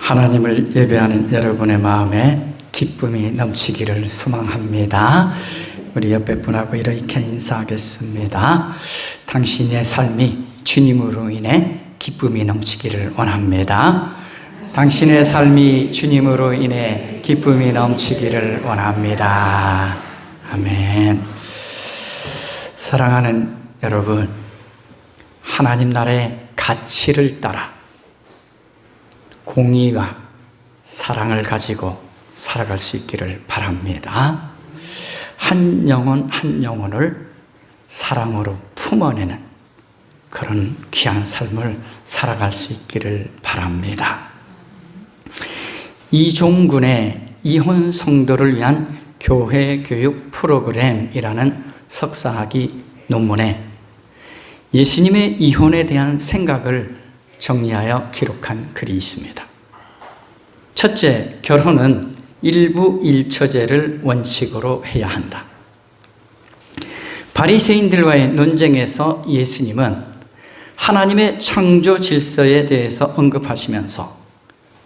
하나님을 예배하는 여러분의 마음에 기쁨이 넘치기를 소망합니다. 우리 옆에 분하고 이렇게 인사하겠습니다. 당신의 삶이 주님으로 인해 기쁨이 넘치기를 원합니다. 당신의 삶이 주님으로 인해 기쁨이 넘치기를 원합니다. 아멘. 사랑하는 여러분, 하나님 나라의 가치를 따라 공의와 사랑을 가지고 살아갈 수 있기를 바랍니다. 한 영혼 한 영혼을 사랑으로 품어내는 그런 귀한 삶을 살아갈 수 있기를 바랍니다. 이종군의 이혼 성도를 위한 교회 교육 프로그램이라는 석사학위 논문에 예수님의 이혼에 대한 생각을 정리하여 기록한 글이 있습니다. 첫째, 결혼은 일부 일처제를 원칙으로 해야 한다. 바리새인들과의 논쟁에서 예수님은 하나님의 창조 질서에 대해서 언급하시면서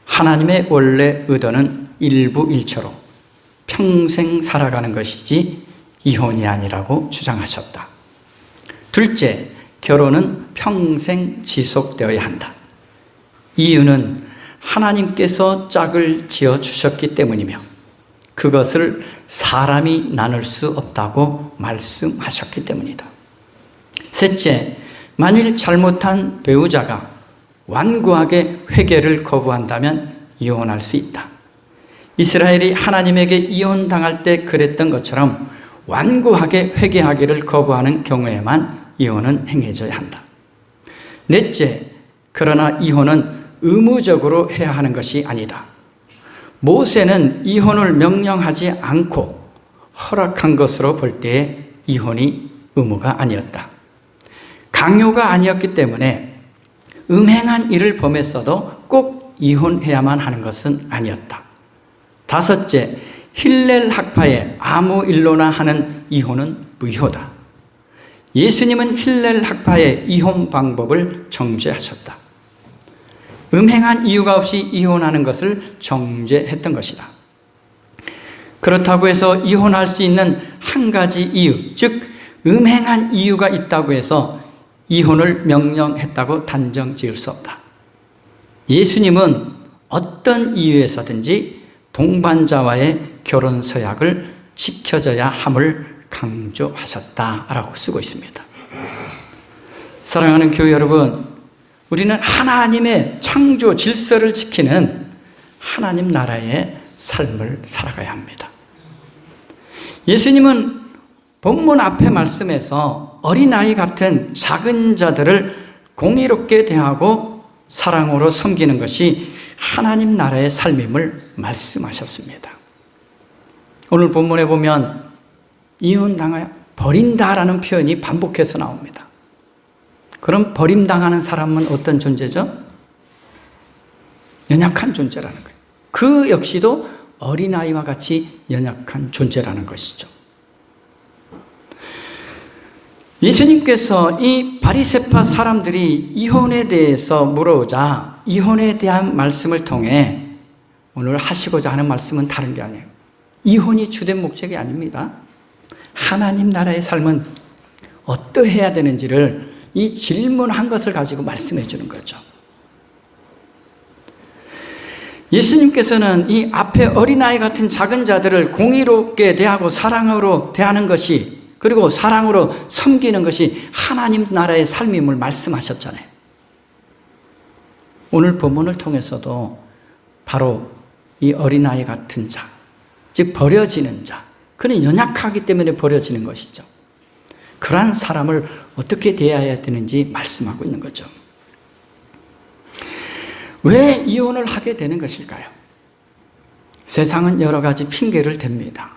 하나님의 원래 의도는 일부 일처로 평생 살아가는 것이지 이혼이 아니라고 주장하셨다. 둘째, 결혼은 평생 지속되어야 한다. 이유는 하나님께서 짝을 지어 주셨기 때문이며 그것을 사람이 나눌 수 없다고 말씀하셨기 때문이다. 셋째, 만일 잘못한 배우자가 완고하게 회개를 거부한다면 이혼할 수 있다. 이스라엘이 하나님에게 이혼당할 때 그랬던 것처럼 완고하게 회개하기를 거부하는 경우에만 이혼은 행해져야 한다. 넷째, 그러나 이혼은 의무적으로 해야 하는 것이 아니다. 모세는 이혼을 명령하지 않고 허락한 것으로 볼 때에 이혼이 의무가 아니었다. 강요가 아니었기 때문에 음행한 일을 범했어도 꼭 이혼해야만 하는 것은 아니었다. 다섯째, 힐렐 학파에 아무 일로나 하는 이혼은 무효다. 예수님은 힐렐 학파의 이혼 방법을 정죄하셨다. 음행한 이유가 없이 이혼하는 것을 정죄했던 것이다. 그렇다고 해서 이혼할 수 있는 한 가지 이유, 즉 음행한 이유가 있다고 해서 이혼을 명령했다고 단정 지을 수 없다. 예수님은 어떤 이유에서든지 동반자와의 결혼 서약을 지켜져야 함을 강조하셨다라고 쓰고 있습니다. 사랑하는 교회 여러분, 우리는 하나님의 창조 질서를 지키는 하나님 나라의 삶을 살아가야 합니다. 예수님은 본문 앞에 말씀에서 어린아이 같은 작은 자들을 공의롭게 대하고 사랑으로 섬기는 것이 하나님 나라의 삶임을 말씀하셨습니다. 오늘 본문에 보면 이혼당하여 버린다라는 표현이 반복해서 나옵니다. 그럼 버림당하는 사람은 어떤 존재죠? 연약한 존재라는 거예요. 그 역시도 어린아이와 같이 연약한 존재라는 것이죠. 예수님께서 이 바리새파 사람들이 이혼에 대해서 물어오자 이혼에 대한 말씀을 통해 오늘 하시고자 하는 말씀은 다른 게 아니에요. 이혼이 주된 목적이 아닙니다. 하나님 나라의 삶은 어떠해야 되는지를 이 질문한 것을 가지고 말씀해 주는 거죠. 예수님께서는 이 앞에 어린아이 같은 작은 자들을 공의롭게 대하고 사랑으로 대하는 것이, 그리고 사랑으로 섬기는 것이 하나님 나라의 삶임을 말씀하셨잖아요. 오늘 본문을 통해서도 바로 이 어린아이 같은 자, 즉 버려지는 자, 그는 연약하기 때문에 버려지는 것이죠. 그러한 사람을 어떻게 대해야 되는지 말씀하고 있는 거죠. 왜 이혼을 하게 되는 것일까요? 세상은 여러 가지 핑계를 댑니다.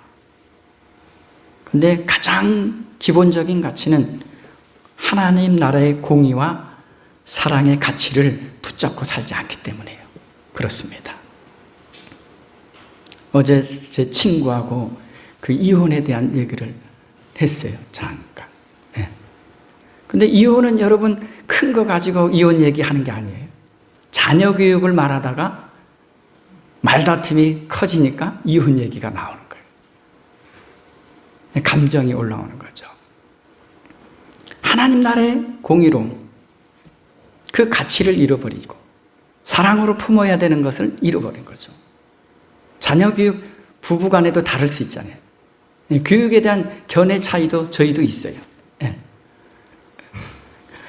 그런데 가장 기본적인 가치는 하나님 나라의 공의와 사랑의 가치를 붙잡고 살지 않기 때문이에요. 그렇습니다. 어제 제 친구하고 그 이혼에 대한 얘기를 했어요. 잠깐. 네. 근데 이혼은 여러분 큰 거 가지고 이혼 얘기하는 게 아니에요. 자녀 교육을 말하다가 말다툼이 커지니까 이혼 얘기가 나오는 거예요. 감정이 올라오는 거죠. 하나님 나라의 공의로움, 그 가치를 잃어버리고 사랑으로 품어야 되는 것을 잃어버린 거죠. 자녀 교육 부부 간에도 다를 수 있잖아요. 교육에 대한 견해 차이도 저희도 있어요.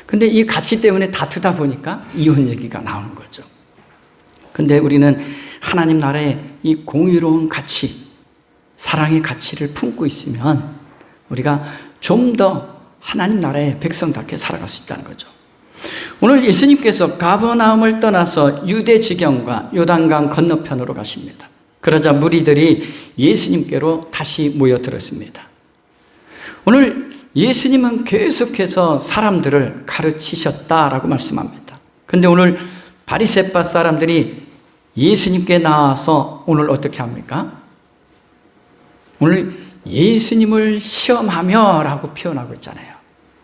근데 이 가치 때문에 다투다 보니까 이혼 얘기가 나오는 거죠. 근데 우리는 하나님 나라의 이 공의로운 가치, 사랑의 가치를 품고 있으면 우리가 좀 더 하나님 나라의 백성답게 살아갈 수 있다는 거죠. 오늘 예수님께서 가버나움을 떠나서 유대 지경과 요단강 건너편으로 가십니다. 그러자 무리들이 예수님께로 다시 모여들었습니다. 오늘 예수님은 계속해서 사람들을 가르치셨다라고 말씀합니다. 그런데 오늘 바리새파 사람들이 예수님께 나와서 오늘 어떻게 합니까? 오늘 예수님을 시험하며 라고 표현하고 있잖아요.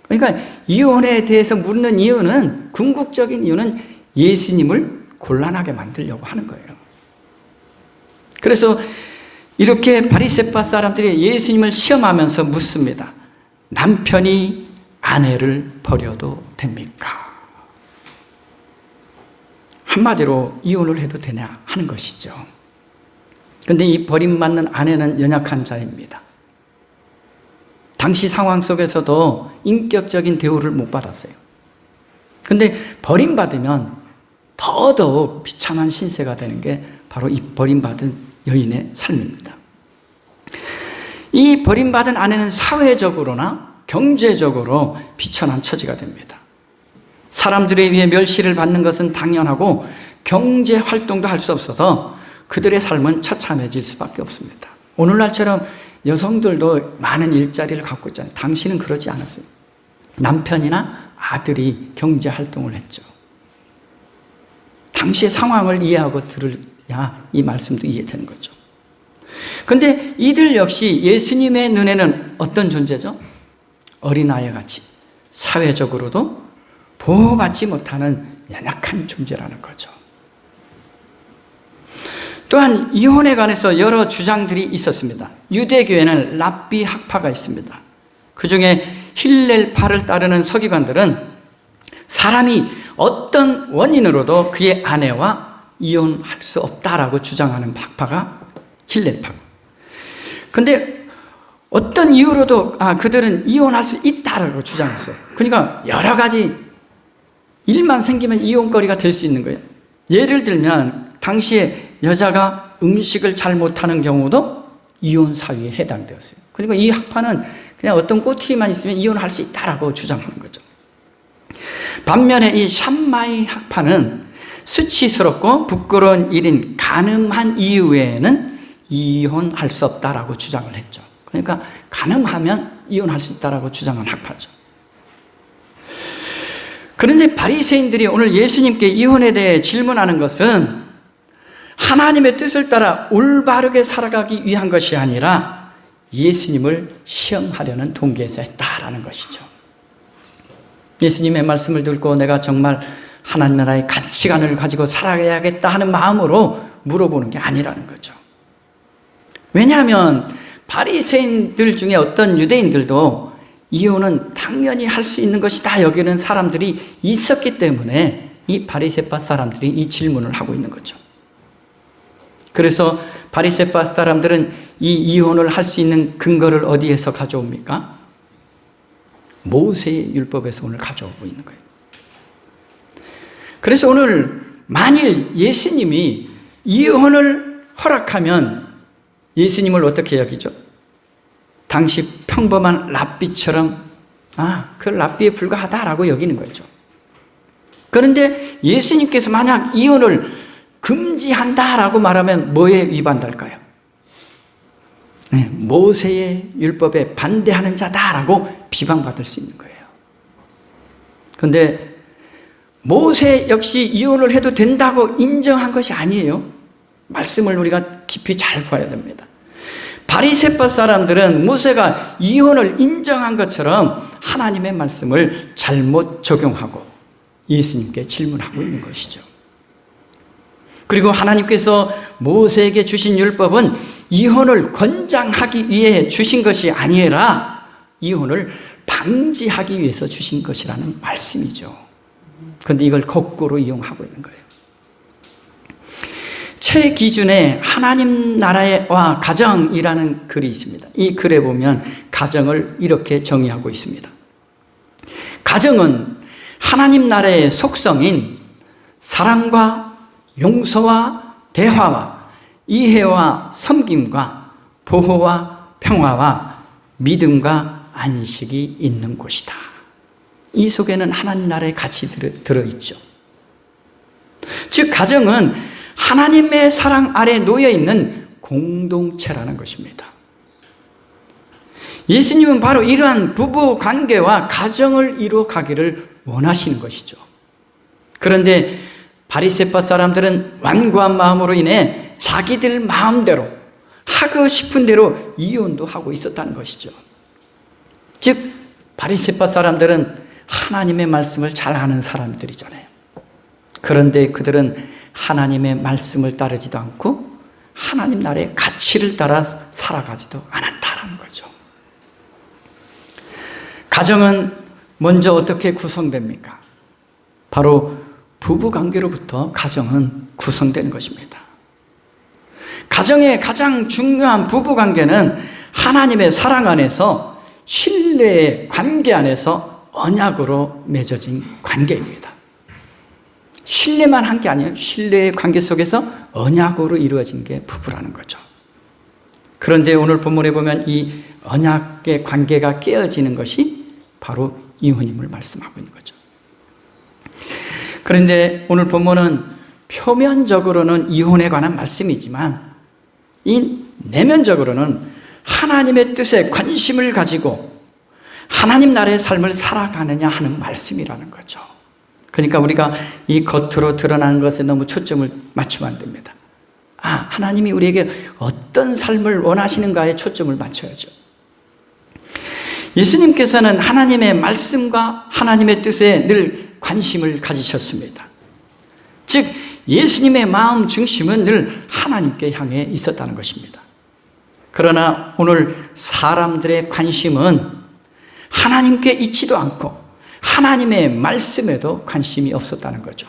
그러니까 이혼에 대해서 묻는 이유는, 궁극적인 이유는 예수님을 곤란하게 만들려고 하는 거예요. 그래서 이렇게 바리새파 사람들이 예수님을 시험하면서 묻습니다. 남편이 아내를 버려도 됩니까? 한마디로 이혼을 해도 되냐 하는 것이죠. 그런데 이 버림받는 아내는 연약한 자입니다. 당시 상황 속에서도 인격적인 대우를 못 받았어요. 그런데 버림받으면 더더욱 비참한 신세가 되는 게 바로 이 버림받은 여인의 삶입니다. 이 버림받은 아내는 사회적으로나 경제적으로 비천한 처지가 됩니다. 사람들에 의해 멸시를 받는 것은 당연하고 경제 활동도 할 수 없어서 그들의 삶은 처참해질 수밖에 없습니다. 오늘날처럼 여성들도 많은 일자리를 갖고 있잖아요. 당시는 그러지 않았어요. 남편이나 아들이 경제 활동을 했죠. 당시의 상황을 이해하고 들으야 이 말씀도 이해되는 거죠. 그런데 이들 역시 예수님의 눈에는 어떤 존재죠? 어린아이 같이 사회적으로도 보호받지 못하는 연약한 존재라는 거죠. 또한 이혼에 관해서 여러 주장들이 있었습니다. 유대교에는 랍비 학파가 있습니다. 그 중에 힐렐파를 따르는 서기관들은 사람이 어떤 원인으로도 그의 아내와 이혼할 수 없다라고 주장하는 학파가 힐렐파고, 근데 어떤 이유로도 그들은 이혼할 수 있다라고 주장했어요. 그러니까 여러 가지 일만 생기면 이혼거리가 될 수 있는 거예요. 예를 들면 당시에 여자가 음식을 잘 못하는 경우도 이혼 사유에 해당되었어요. 그러니까 이 학파는 그냥 어떤 꼬투리만 있으면 이혼할 수 있다라고 주장하는 거죠. 반면에 이 샴마이 학파는 수치스럽고 부끄러운 일인 간음한 이후에는 이혼할 수 없다라고 주장을 했죠. 그러니까 간음하면 이혼할 수 있다라고 주장한 학파죠. 그런데 바리새인들이 오늘 예수님께 이혼에 대해 질문하는 것은 하나님의 뜻을 따라 올바르게 살아가기 위한 것이 아니라 예수님을 시험하려는 동기에서 했다라는 것이죠. 예수님의 말씀을 듣고 내가 정말 하나님 나라의 가치관을 가지고 살아야겠다 하는 마음으로 물어보는 게 아니라는 거죠. 왜냐하면 바리새인들 중에 어떤 유대인들도 이혼은 당연히 할 수 있는 것이다 여기는 사람들이 있었기 때문에 이 바리새파 사람들이 이 질문을 하고 있는 거죠. 그래서 바리새파 사람들은 이 이혼을 할 수 있는 근거를 어디에서 가져옵니까? 모세의 율법에서 오늘 가져오고 있는 거예요. 그래서 오늘 만일 예수님이 이혼을 허락하면 예수님을 어떻게 여기죠? 당시 평범한 랍비처럼 그 랍비에 불과하다라고 여기는 거죠. 그런데 예수님께서 만약 이혼을 금지한다라고 말하면 뭐에 위반될까요? 모세의 율법에 반대하는 자다라고 비방받을 수 있는 거예요. 그런데 모세 역시 이혼을 해도 된다고 인정한 것이 아니에요. 말씀을 우리가 깊이 잘 봐야 됩니다. 바리새파 사람들은 모세가 이혼을 인정한 것처럼 하나님의 말씀을 잘못 적용하고 예수님께 질문하고 있는 것이죠. 그리고 하나님께서 모세에게 주신 율법은 이혼을 권장하기 위해 주신 것이 아니라 이혼을 방지하기 위해서 주신 것이라는 말씀이죠. 그런데 이걸 거꾸로 이용하고 있는 거예요. 제 기준에 하나님 나라와 가정이라는 글이 있습니다. 이 글에 보면 가정을 이렇게 정의하고 있습니다. 가정은 하나님 나라의 속성인 사랑과 용서와 대화와 이해와 섬김과 보호와 평화와 믿음과 안식이 있는 곳이다. 이 속에는 하나님 나라의 가치 들어있죠. 즉 가정은 하나님의 사랑 아래 놓여있는 공동체라는 것입니다. 예수님은 바로 이러한 부부 관계와 가정을 이루어 가기를 원하시는 것이죠. 그런데 바리새파 사람들은 완고한 마음으로 인해 자기들 마음대로 하고 싶은 대로 이혼도 하고 있었다는 것이죠. 즉 바리새파 사람들은 하나님의 말씀을 잘 아는 사람들이잖아요. 그런데 그들은 하나님의 말씀을 따르지도 않고 하나님 나라의 가치를 따라 살아가지도 않았다라는 거죠. 가정은 먼저 어떻게 구성됩니까? 바로 부부관계로부터 가정은 구성된 것입니다. 가정의 가장 중요한 부부관계는 하나님의 사랑 안에서 신뢰의 관계 안에서 언약으로 맺어진 관계입니다. 신뢰만 한 게 아니에요. 신뢰의 관계 속에서 언약으로 이루어진 게 부부라는 거죠. 그런데 오늘 본문에 보면 이 언약의 관계가 깨어지는 것이 바로 이혼임을 말씀하고 있는 거죠. 그런데 오늘 본문은 표면적으로는 이혼에 관한 말씀이지만 이 내면적으로는 하나님의 뜻에 관심을 가지고 하나님 나라의 삶을 살아가느냐 하는 말씀이라는 거죠. 그러니까 우리가 이 겉으로 드러나는 것에 너무 초점을 맞추면 안 됩니다. 하나님이 우리에게 어떤 삶을 원하시는가에 초점을 맞춰야죠. 예수님께서는 하나님의 말씀과 하나님의 뜻에 늘 관심을 가지셨습니다. 즉 예수님의 마음 중심은 늘 하나님께 향해 있었다는 것입니다. 그러나 오늘 사람들의 관심은 하나님께 있지도 않고 하나님의 말씀에도 관심이 없었다는 거죠.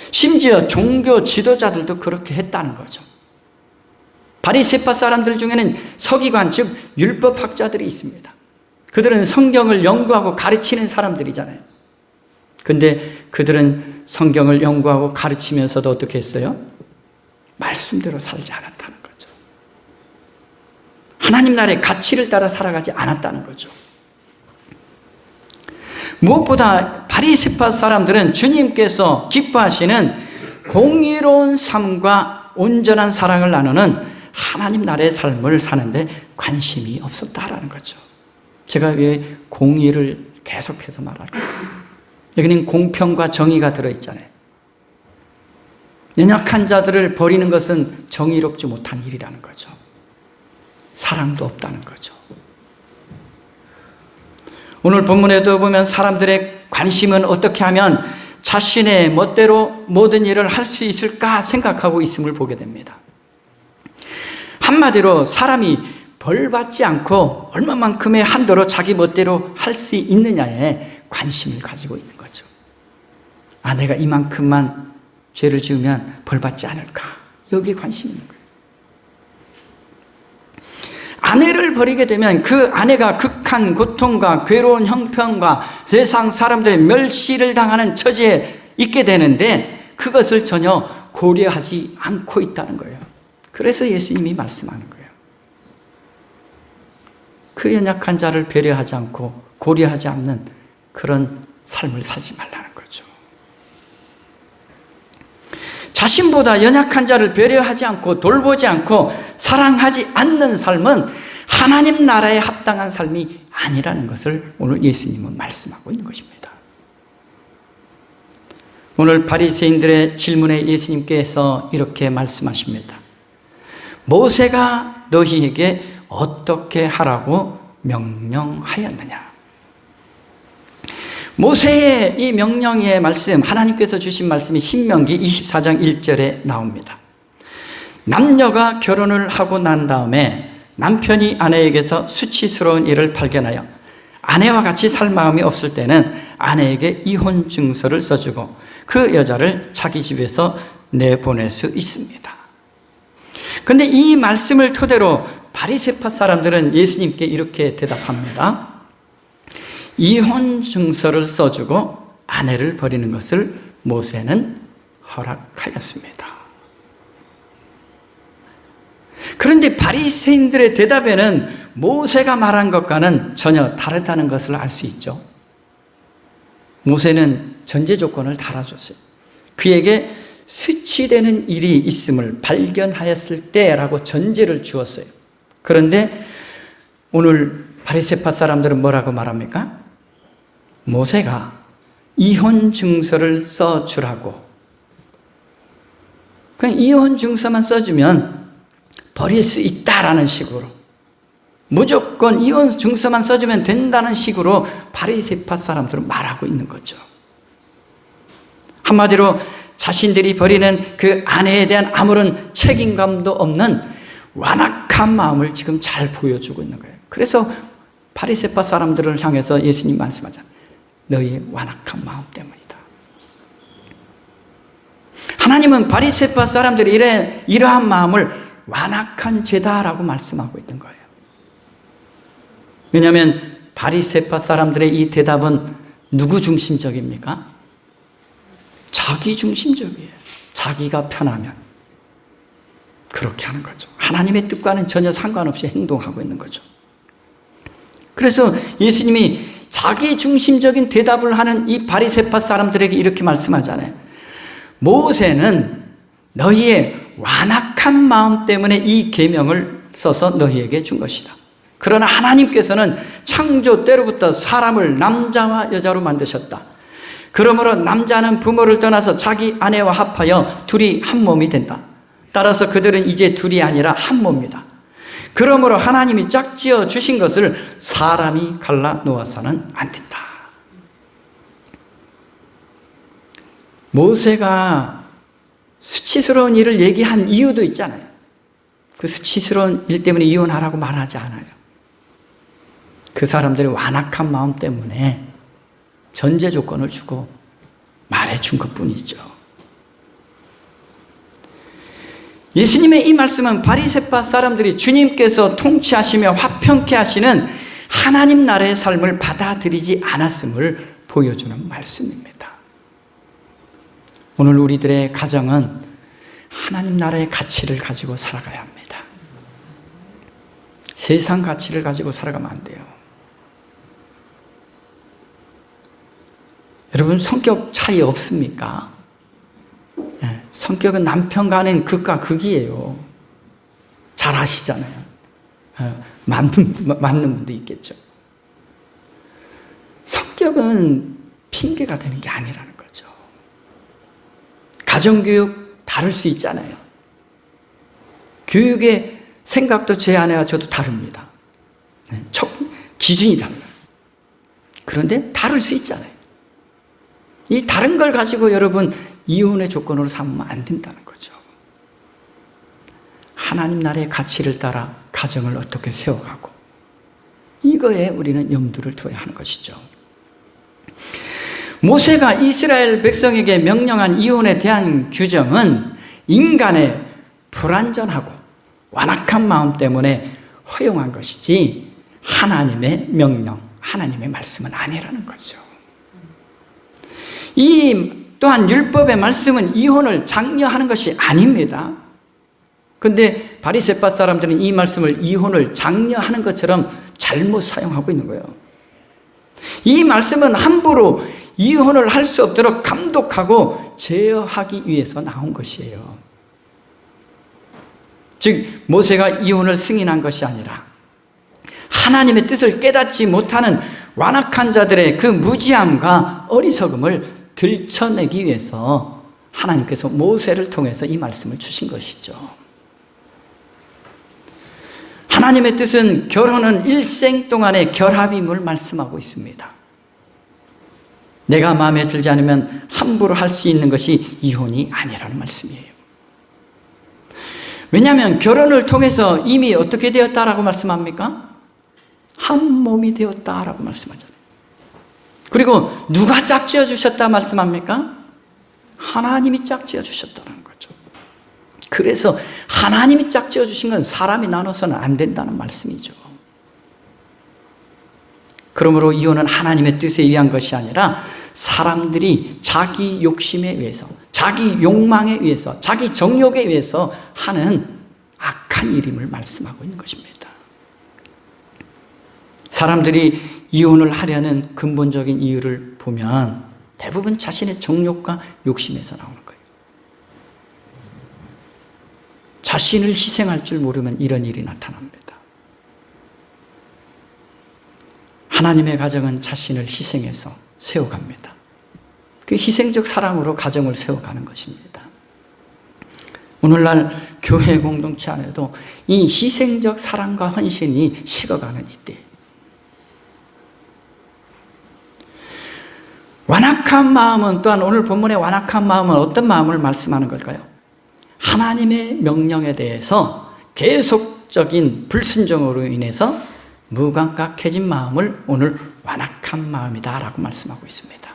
심지어 종교 지도자들도 그렇게 했다는 거죠. 바리새파 사람들 중에는 서기관 즉 율법학자들이 있습니다. 그들은 성경을 연구하고 가르치는 사람들이잖아요. 근데 그들은 성경을 연구하고 가르치면서도 어떻게 했어요? 말씀대로 살지 않았다는 거죠. 하나님 나라의 가치를 따라 살아가지 않았다는 거죠. 무엇보다 바리새파 사람들은 주님께서 기뻐하시는 공의로운 삶과 온전한 사랑을 나누는 하나님 나라의 삶을 사는데 관심이 없었다라는 거죠. 제가 왜 공의를 계속해서 말할까요? 여기는 공평과 정의가 들어있잖아요. 연약한 자들을 버리는 것은 정의롭지 못한 일이라는 거죠. 사랑도 없다는 거죠. 오늘 본문에도 보면 사람들의 관심은 어떻게 하면 자신의 멋대로 모든 일을 할 수 있을까 생각하고 있음을 보게 됩니다. 한마디로 사람이 벌 받지 않고 얼마만큼의 한도로 자기 멋대로 할 수 있느냐에 관심을 가지고 있는 거죠. 내가 이만큼만 죄를 지으면 벌 받지 않을까? 여기에 관심이 있는 거예요. 아내를 버리게 되면 그 아내가 극한 고통과 괴로운 형편과 세상 사람들의 멸시를 당하는 처지에 있게 되는데 그것을 전혀 고려하지 않고 있다는 거예요. 그래서 예수님이 말씀하는 거예요. 그 연약한 자를 배려하지 않고 고려하지 않는 그런 삶을 살지 말라는 거죠. 자신보다 연약한 자를 배려하지 않고 돌보지 않고 사랑하지 않는 삶은 하나님 나라에 합당한 삶이 아니라는 것을 오늘 예수님은 말씀하고 있는 것입니다. 오늘 바리새인들의 질문에 예수님께서 이렇게 말씀하십니다. 모세가 너희에게 어떻게 하라고 명령하였느냐? 모세의 이 명령의 말씀, 하나님께서 주신 말씀이 신명기 24장 1절에 나옵니다. 남녀가 결혼을 하고 난 다음에 남편이 아내에게서 수치스러운 일을 발견하여 아내와 같이 살 마음이 없을 때는 아내에게 이혼 증서를 써주고 그 여자를 자기 집에서 내보낼 수 있습니다. 그런데 이 말씀을 토대로 바리새파 사람들은 예수님께 이렇게 대답합니다. 이혼 증서를 써주고 아내를 버리는 것을 모세는 허락하였습니다. 그런데 바리새인들의 대답에는 모세가 말한 것과는 전혀 다르다는 것을 알 수 있죠. 모세는 전제 조건을 달아줬어요. 그에게 수치되는 일이 있음을 발견하였을 때라고 전제를 주었어요. 그런데 오늘 바리새파 사람들은 뭐라고 말합니까? 모세가 이혼 증서를 써주라고. 그냥 이혼 증서만 써주면 버릴 수 있다라는 식으로, 무조건 이혼 증서만 써주면 된다는 식으로 바리새파 사람들은 말하고 있는 거죠. 한마디로 자신들이 버리는 그 아내에 대한 아무런 책임감도 없는 완악한 마음을 지금 잘 보여주고 있는 거예요. 그래서 바리새파 사람들을 향해서 예수님 말씀하잖아요. 너희의 완악한 마음 때문이다. 하나님은 바리새파 사람들이 이러한 마음을 완악한 죄다라고 말씀하고 있는 거예요. 왜냐하면 바리새파 사람들의 이 대답은 누구 중심적입니까? 자기 중심적이에요. 자기가 편하면 그렇게 하는 거죠. 하나님의 뜻과는 전혀 상관없이 행동하고 있는 거죠. 그래서 예수님이 자기 중심적인 대답을 하는 이 바리새파 사람들에게 이렇게 말씀하잖아요. 모세는 너희의 완악한 마음 때문에 이 계명을 써서 너희에게 준 것이다. 그러나 하나님께서는 창조 때로부터 사람을 남자와 여자로 만드셨다. 그러므로 남자는 부모를 떠나서 자기 아내와 합하여 둘이 한 몸이 된다. 따라서 그들은 이제 둘이 아니라 한 몸이다. 그러므로 하나님이 짝지어 주신 것을 사람이 갈라 놓아서는 안 된다. 모세가 수치스러운 일을 얘기한 이유도 있잖아요. 그 수치스러운 일 때문에 이혼하라고 말하지 않아요. 그 사람들의 완악한 마음 때문에 전제 조건을 주고 말해준 것뿐이죠. 예수님의 이 말씀은 바리새파 사람들이 주님께서 통치하시며 화평케 하시는 하나님 나라의 삶을 받아들이지 않았음을 보여주는 말씀입니다. 오늘 우리들의 가정은 하나님 나라의 가치를 가지고 살아가야 합니다. 세상 가치를 가지고 살아가면 안 돼요. 여러분, 성격 차이 없습니까? 성격은 남편과는 극과 극이에요. 잘 아시잖아요. 맞는 분도 있겠죠. 성격은 핑계가 되는 게 아니라는 거죠. 가정교육 다를 수 있잖아요. 교육의 생각도 제 아내와 저도 다릅니다. 기준이 달라요. 그런데 다를 수 있잖아요. 이 다른 걸 가지고 여러분 이혼의 조건으로 삼으면 안 된다는 거죠. 하나님 나라의 가치를 따라 가정을 어떻게 세워가고, 이거에 우리는 염두를 두어야 하는 것이죠. 모세가 이스라엘 백성에게 명령한 이혼에 대한 규정은 인간의 불완전하고 완악한 마음 때문에 허용한 것이지 하나님의 명령, 하나님의 말씀은 아니라는 거죠. 또한 율법의 말씀은 이혼을 장려하는 것이 아닙니다. 그런데 바리새파 사람들은 이 말씀을 이혼을 장려하는 것처럼 잘못 사용하고 있는 거예요. 이 말씀은 함부로 이혼을 할 수 없도록 감독하고 제어하기 위해서 나온 것이에요. 즉 모세가 이혼을 승인한 것이 아니라 하나님의 뜻을 깨닫지 못하는 완악한 자들의 그 무지함과 어리석음을 들춰내기 위해서 하나님께서 모세를 통해서 이 말씀을 주신 것이죠. 하나님의 뜻은 결혼은 일생 동안의 결합임을 말씀하고 있습니다. 내가 마음에 들지 않으면 함부로 할 수 있는 것이 이혼이 아니라는 말씀이에요. 왜냐하면 결혼을 통해서 이미 어떻게 되었다라고 말씀합니까? 한 몸이 되었다라고 말씀하잖아요. 그리고 누가 짝지어 주셨다 말씀합니까? 하나님이 짝지어 주셨다는 거죠. 그래서 하나님이 짝지어 주신 건 사람이 나눠서는 안 된다는 말씀이죠. 그러므로 이혼은 하나님의 뜻에 의한 것이 아니라 사람들이 자기 욕심에 의해서, 자기 욕망에 의해서, 자기 정욕에 의해서 하는 악한 일임을 말씀하고 있는 것입니다. 사람들이 이혼을 하려는 근본적인 이유를 보면 대부분 자신의 정욕과 욕심에서 나오는 거예요. 자신을 희생할 줄 모르면 이런 일이 나타납니다. 하나님의 가정은 자신을 희생해서 세워갑니다. 그 희생적 사랑으로 가정을 세워가는 것입니다. 오늘날 교회 공동체 안에도 이 희생적 사랑과 헌신이 식어가는 이때, 완악한 마음은, 또한 오늘 본문의 완악한 마음은 어떤 마음을 말씀하는 걸까요? 하나님의 명령에 대해서 계속적인 불순종으로 인해서 무감각해진 마음을 오늘 완악한 마음이다 라고 말씀하고 있습니다.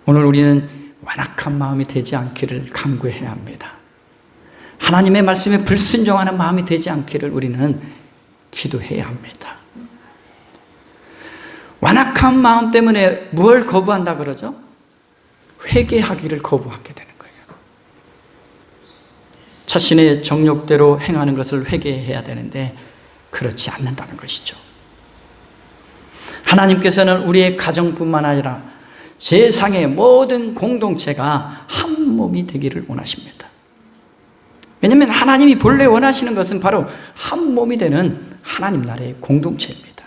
오늘 우리는 완악한 마음이 되지 않기를 간구해야 합니다. 하나님의 말씀에 불순종하는 마음이 되지 않기를 우리는 기도해야 합니다. 완악한 마음 때문에 뭘 거부한다 그러죠? 회개하기를 거부하게 되는 거예요. 자신의 정욕대로 행하는 것을 회개해야 되는데 그렇지 않는다는 것이죠. 하나님께서는 우리의 가정뿐만 아니라 세상의 모든 공동체가 한 몸이 되기를 원하십니다. 왜냐하면 하나님이 본래 원하시는 것은 바로 한 몸이 되는 하나님 나라의 공동체입니다.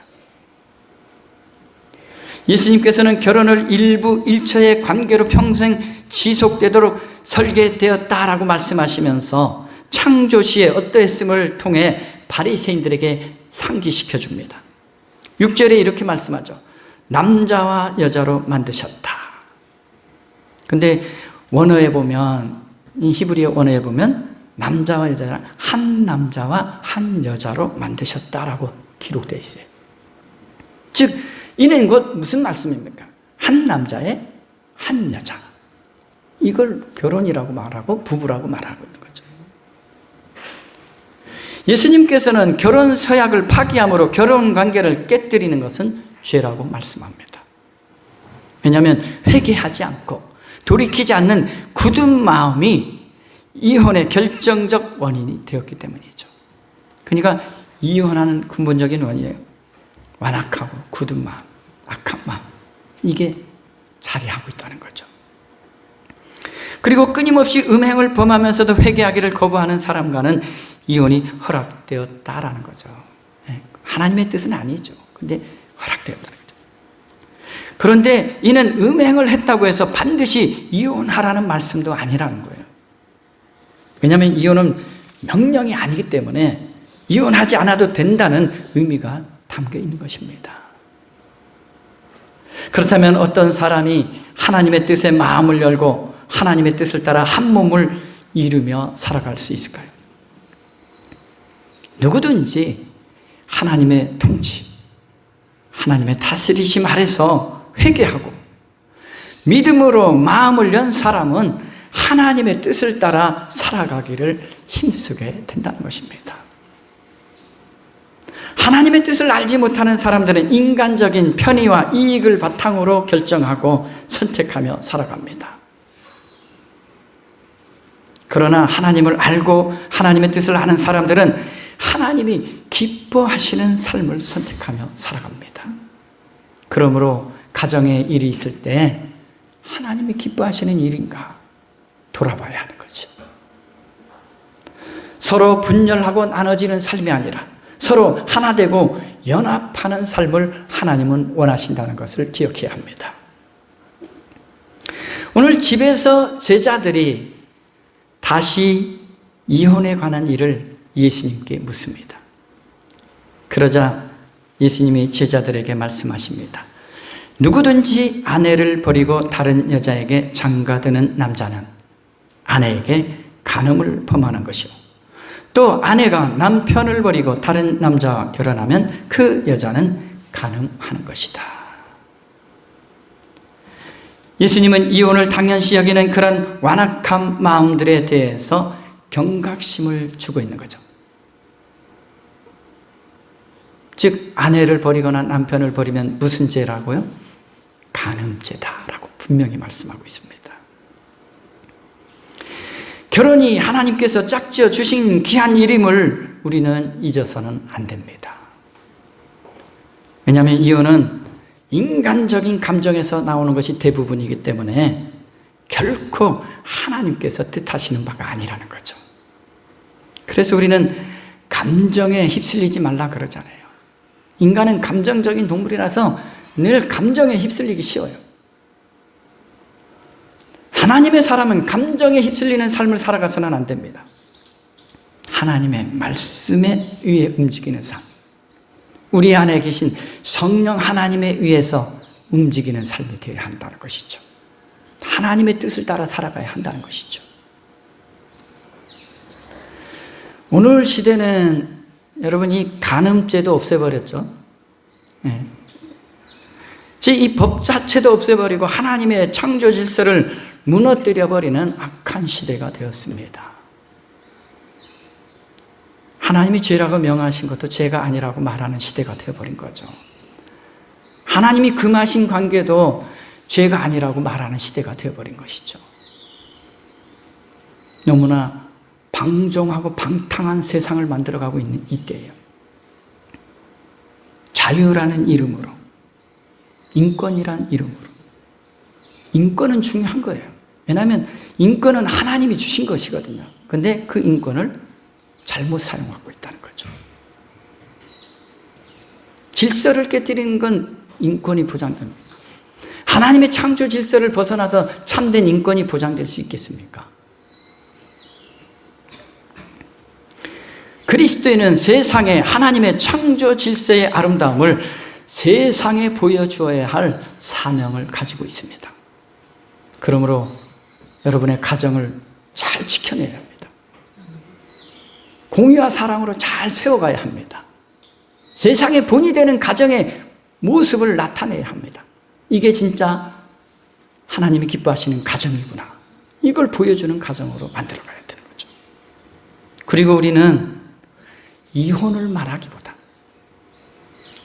예수님께서는 결혼을 일부 일처의 관계로 평생 지속되도록 설계되었다라고 말씀하시면서 창조시에 어떠했음을 통해 바리새인들에게 상기시켜 줍니다. 6절에 이렇게 말씀하죠. 남자와 여자로 만드셨다. 근데 원어에 보면, 이 히브리어 원어에 보면 남자와 여자랑 한 남자와 한 여자로 만드셨다라고 기록되어 있어요. 즉 이는 곧 무슨 말씀입니까? 한 남자에 한 여자, 이걸 결혼이라고 말하고 부부라고 말하고 있는 거죠. 예수님께서는 결혼 서약을 파기함으로 결혼 관계를 깨뜨리는 것은 죄라고 말씀합니다. 왜냐하면 회개하지 않고 돌이키지 않는 굳은 마음이 이혼의 결정적 원인이 되었기 때문이죠. 그러니까 이혼하는 근본적인 원인이에요. 완악하고 굳은 마음, 악한 마음, 이게 자리하고 있다는 거죠. 그리고 끊임없이 음행을 범하면서도 회개하기를 거부하는 사람과는 이혼이 허락되었다라는 거죠. 하나님의 뜻은 아니죠. 근데 허락되었다는 거죠. 그런데 이는 음행을 했다고 해서 반드시 이혼하라는 말씀도 아니라는 거예요. 왜냐하면 이혼은 명령이 아니기 때문에 이혼하지 않아도 된다는 의미가 담겨 있는 것입니다. 그렇다면 어떤 사람이 하나님의 뜻에 마음을 열고 하나님의 뜻을 따라 한 몸을 이루며 살아갈 수 있을까요? 누구든지 하나님의 통치, 하나님의 다스리심 아래서 회개하고 믿음으로 마음을 연 사람은 하나님의 뜻을 따라 살아가기를 힘쓰게 된다는 것입니다. 하나님의 뜻을 알지 못하는 사람들은 인간적인 편의와 이익을 바탕으로 결정하고 선택하며 살아갑니다. 그러나 하나님을 알고 하나님의 뜻을 아는 사람들은 하나님이 기뻐하시는 삶을 선택하며 살아갑니다. 그러므로 가정에 일이 있을 때 하나님이 기뻐하시는 일인가 돌아봐야 하는 거죠. 서로 분열하고 나눠지는 삶이 아니라 서로 하나 되고 연합하는 삶을 하나님은 원하신다는 것을 기억해야 합니다. 오늘 집에서 제자들이 다시 이혼에 관한 일을 예수님께 묻습니다. 그러자 예수님이 제자들에게 말씀하십니다. 누구든지 아내를 버리고 다른 여자에게 장가드는 남자는 아내에게 간음을 범하는 것이요, 또 아내가 남편을 버리고 다른 남자와 결혼하면 그 여자는 간음하는 것이다. 예수님은 이혼을 당연시 여기는 그런 완악한 마음들에 대해서 경각심을 주고 있는 거죠. 즉 아내를 버리거나 남편을 버리면 무슨 죄라고요? 간음죄다라고 분명히 말씀하고 있습니다. 결혼이 하나님께서 짝지어 주신 귀한 일임을 우리는 잊어서는 안 됩니다. 왜냐하면 이혼은 인간적인 감정에서 나오는 것이 대부분이기 때문에 결코 하나님께서 뜻하시는 바가 아니라는 거죠. 그래서 우리는 감정에 휩쓸리지 말라 그러잖아요. 인간은 감정적인 동물이라서 늘 감정에 휩쓸리기 쉬워요. 하나님의 사람은 감정에 휩쓸리는 삶을 살아가서는 안 됩니다. 하나님의 말씀에 의해 움직이는 삶, 우리 안에 계신 성령 하나님에 의해서 움직이는 삶이 되어야 한다는 것이죠. 하나님의 뜻을 따라 살아가야 한다는 것이죠. 오늘 시대는 여러분 이 간음죄도 없애버렸죠. 네. 이 법 자체도 없애버리고 하나님의 창조 질서를 무너뜨려버리는 악한 시대가 되었습니다. 하나님이 죄라고 명하신 것도 죄가 아니라고 말하는 시대가 되어버린 거죠. 하나님이 금하신 관계도 죄가 아니라고 말하는 시대가 되어버린 것이죠. 너무나 방종하고 방탕한 세상을 만들어가고 있는 이때예요. 자유라는 이름으로, 인권이란 이름으로. 인권은 중요한 거예요. 왜냐하면 인권은 하나님이 주신 것이거든요. 그런데 그 인권을 잘못 사용하고 있다는 거죠. 질서를 깨뜨리는 건 인권이 보장됩니다. 하나님의 창조 질서를 벗어나서 참된 인권이 보장될 수 있겠습니까? 그리스도인은 세상에 하나님의 창조 질서의 아름다움을 세상에 보여주어야 할 사명을 가지고 있습니다. 그러므로 여러분의 가정을 잘 지켜내야 합니다. 공의와 사랑으로 잘 세워가야 합니다. 세상의 본이 되는 가정의 모습을 나타내야 합니다. 이게 진짜 하나님이 기뻐하시는 가정이구나. 이걸 보여주는 가정으로 만들어가야 되는 거죠. 그리고 우리는 이혼을 말하기보다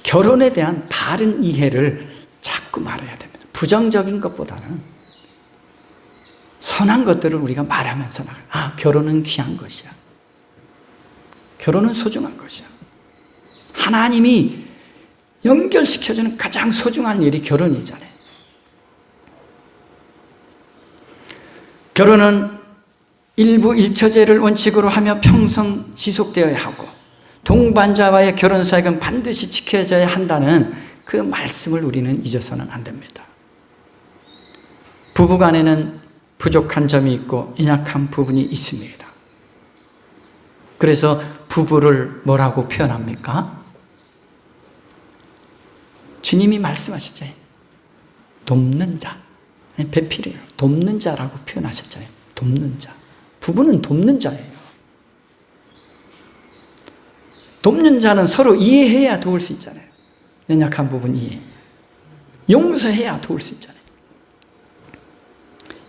결혼에 대한 바른 이해를 자꾸 말해야 됩니다. 부정적인 것보다는 선한 것들을 우리가 말하면서 나가요. 아, 결혼은 귀한 것이야. 결혼은 소중한 것이야. 하나님이 연결시켜주는 가장 소중한 일이 결혼이잖아요. 결혼은 일부 일처제를 원칙으로 하며 평생 지속되어야 하고 동반자와의 결혼 사역은 반드시 지켜져야 한다는 그 말씀을 우리는 잊어서는 안 됩니다. 부부간에는 부족한 점이 있고 연약한 부분이 있습니다. 그래서 부부를 뭐라고 표현합니까? 주님이 말씀하시죠. 돕는 자, 배필이에요. 돕는 자라고 표현하셨잖아요. 돕는 자. 부부는 돕는 자예요. 돕는 자는 서로 이해해야 도울 수 있잖아요. 연약한 부분 이해. 용서해야 도울 수 있잖아요.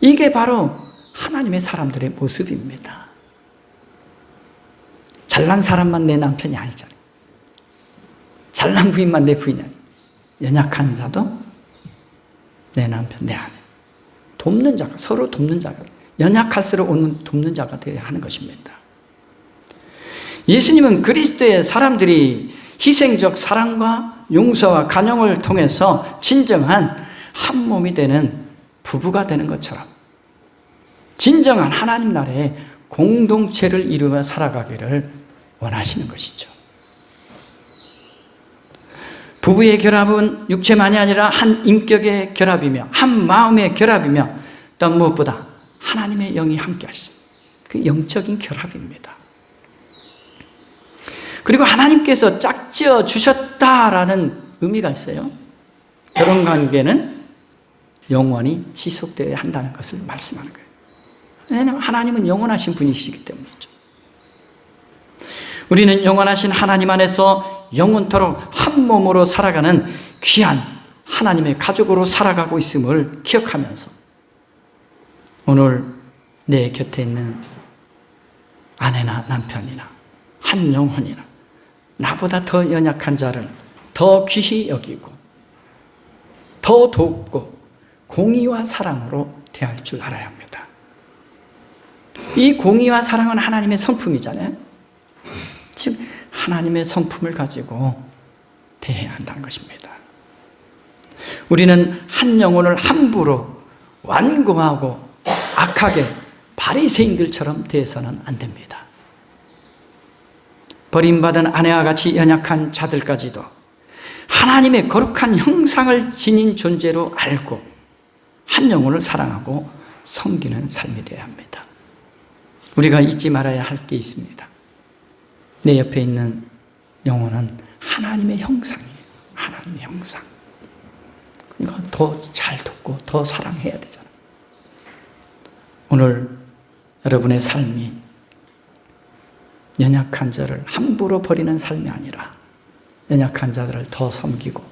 이게 바로 하나님의 사람들의 모습입니다. 잘난 사람만 내 남편이 아니잖아요. 잘난 부인만 내 부인이 아니잖아요. 연약한 자도 내 남편, 내 아내. 돕는 자가, 서로 돕는 자가, 연약할수록 오는 돕는 자가 되어야 하는 것입니다. 예수님은 그리스도의 사람들이 희생적 사랑과 용서와 간용을 통해서 진정한 한 몸이 되는 부부가 되는 것처럼 진정한 하나님 나라의 공동체를 이루며 살아가기를 원하시는 것이죠. 부부의 결합은 육체만이 아니라 한 인격의 결합이며 한 마음의 결합이며 또 무엇보다 하나님의 영이 함께 하시는 그 영적인 결합입니다. 그리고 하나님께서 짝지어 주셨다라는 의미가 있어요. 결혼 관계는 영원히 지속되어야 한다는 것을 말씀하는 거예요. 왜냐하면 하나님은 영원하신 분이시기 때문이죠. 우리는 영원하신 하나님 안에서 영원토록 한 몸으로 살아가는 귀한 하나님의 가족으로 살아가고 있음을 기억하면서 오늘 내 곁에 있는 아내나 남편이나 한 영혼이나 나보다 더 연약한 자를 더 귀히 여기고 더 돕고 공의와 사랑으로 대할 줄 알아야 합니다. 이 공의와 사랑은 하나님의 성품이잖아요. 즉 하나님의 성품을 가지고 대해야 한다는 것입니다. 우리는 한 영혼을 함부로 완고하고 악하게 바리새인들처럼 대해서는 안 됩니다. 버림받은 아내와 같이 연약한 자들까지도 하나님의 거룩한 형상을 지닌 존재로 알고 한 영혼을 사랑하고 섬기는 삶이 되어야 합니다. 우리가 잊지 말아야 할 게 있습니다. 내 옆에 있는 영혼은 하나님의 형상이에요. 하나님의 형상. 그러니까 더 잘 돕고 더 사랑해야 되잖아요. 오늘 여러분의 삶이 연약한 자를 함부로 버리는 삶이 아니라 연약한 자들을 더 섬기고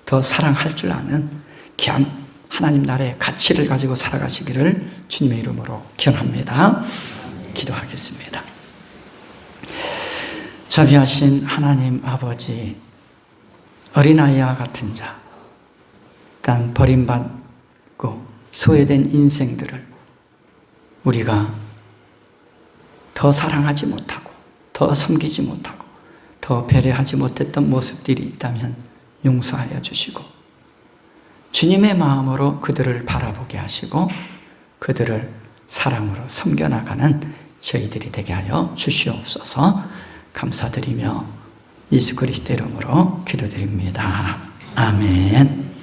더 사랑할 줄 아는 귀한 하나님 나라의 가치를 가지고 살아가시기를 주님의 이름으로 기원합니다. 기도하겠습니다. 자비하신 하나님 아버지, 어린아이와 같은 자, 단 버림받고 소외된 인생들을 우리가 더 사랑하지 못하고 더 섬기지 못하고 더 배려하지 못했던 모습들이 있다면 용서하여 주시고 주님의 마음으로 그들을 바라보게 하시고 그들을 사랑으로 섬겨나가는 저희들이 되게 하여 주시옵소서. 감사드리며 예수 그리스도 이름으로 기도드립니다. 아멘.